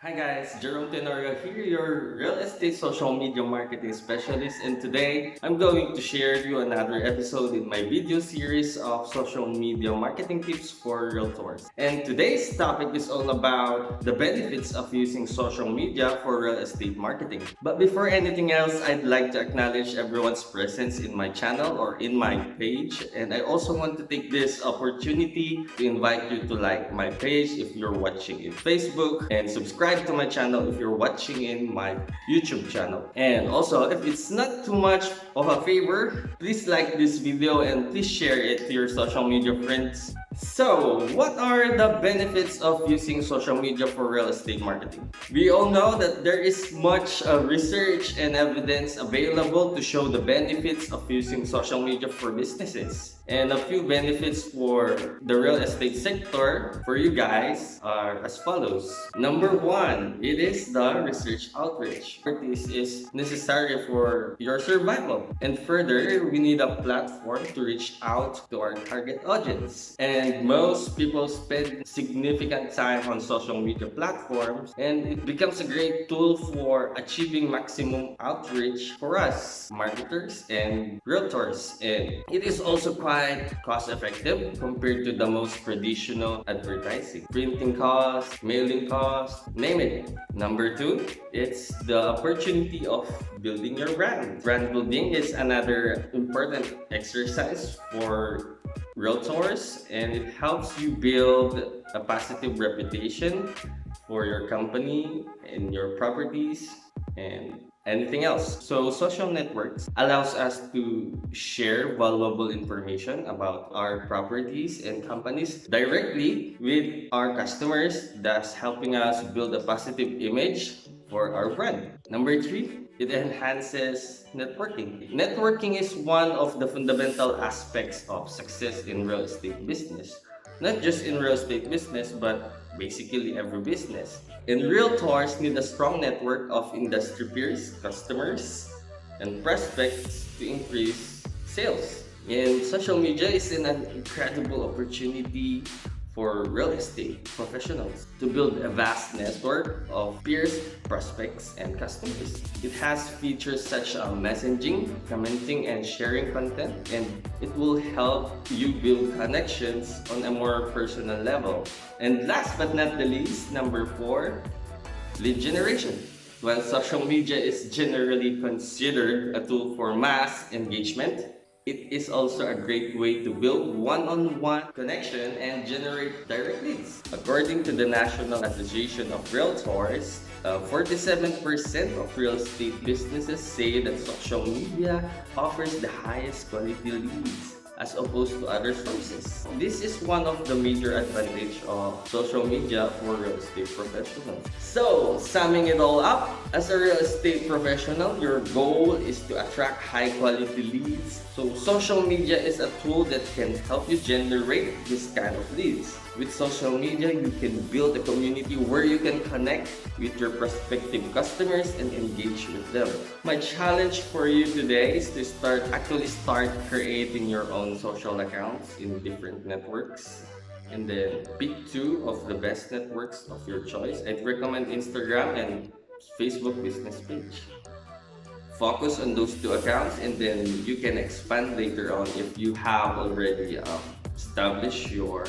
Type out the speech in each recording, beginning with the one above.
Hi guys, Jerome Tenorio here, your real estate social media marketing specialist, and today I'm going to share you another episode in my video series of social media marketing tips for realtors. And today's topic is all about the benefits of using social media for real estate marketing. But before anything else, I'd like to acknowledge everyone's presence in my channel or in my page, and I also want to take this opportunity to invite you to like my page if you're watching in Facebook and subscribe to my channel if you're watching in my YouTube channel. And also, if it's not too much of a favor, please like this video and please share it to your social media friends. So, what are the benefits of using social media for real estate marketing? We all know that there is much research and evidence available to show the benefits of using social media for businesses. And a few benefits for the real estate sector for you guys are as follows. Number one, it is the research outreach. This is necessary for your survival. And further, we need a platform to reach out to our target audience. And most people spend significant time on social media platforms, and it becomes a great tool for achieving maximum outreach for us, marketers and realtors. And it is also quite cost effective compared to the most traditional advertising. Printing costs, mailing costs, name it. Number two, it's the opportunity of building your brand. Brand building is another important exercise for realtors, and it helps you build a positive reputation for your company and your properties and anything else. So social networks allows us to share valuable information about our properties and companies directly with our customers, thus helping us build a positive image for our brand. Number three, it enhances networking. Networking is one of the fundamental aspects of success in real estate business. Not just in real estate business, but basically every business. And realtors need a strong network of industry peers, customers, and prospects to increase sales. And social media is an incredible opportunity for real estate professionals to build a vast network of peers, prospects, and customers. It has features such as messaging, commenting, and sharing content, and it will help you build connections on a more personal level. And last but not the least, number four, lead generation. While social media is generally considered a tool for mass engagement, it is also a great way to build one-on-one connection and generate direct leads. According to the National Association of Realtors, 47% of real estate businesses say that social media offers the highest quality leads as opposed to other sources. This is one of the major advantages of social media for real estate professionals. So, summing it all up, as a real estate professional, your goal is to attract high quality leads. So, social media is a tool that can help you generate this kind of leads. With social media, you can build a community where you can connect with your prospective customers and engage with them. My challenge for you today is to start creating your own social accounts in different networks, and then pick two of the best networks of your choice. I'd recommend Instagram and Facebook business page. Focus on those two accounts, and then you can expand later on if you have already established your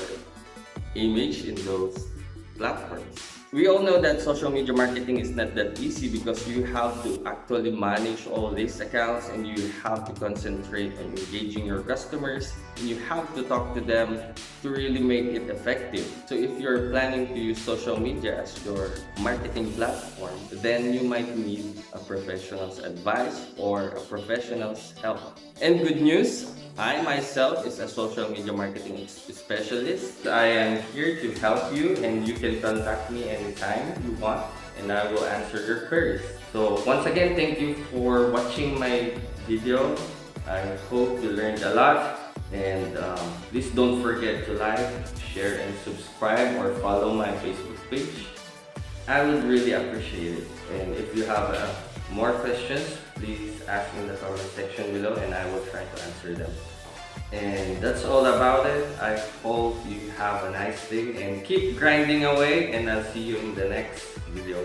image in those platforms. We all know that social media marketing is not that easy because you have to actually manage all these accounts, and you have to concentrate on engaging your customers, and you have to talk to them to really make it effective. So if you're planning to use social media as your marketing platform, then you might need a professional's advice or a professional's help. And good news, I myself is a social media marketing specialist. I am here to help you, and you can contact me anytime you want, and I will answer your queries. So once again, thank you for watching my video. I hope you learned a lot, and please don't forget to like, share, and subscribe or follow my Facebook page. I would really appreciate it. And if you have more questions, please ask in the comment section below, and I will try to answer them. And that's all about it. I hope you have a nice day and keep grinding away, and I'll see you in the next video.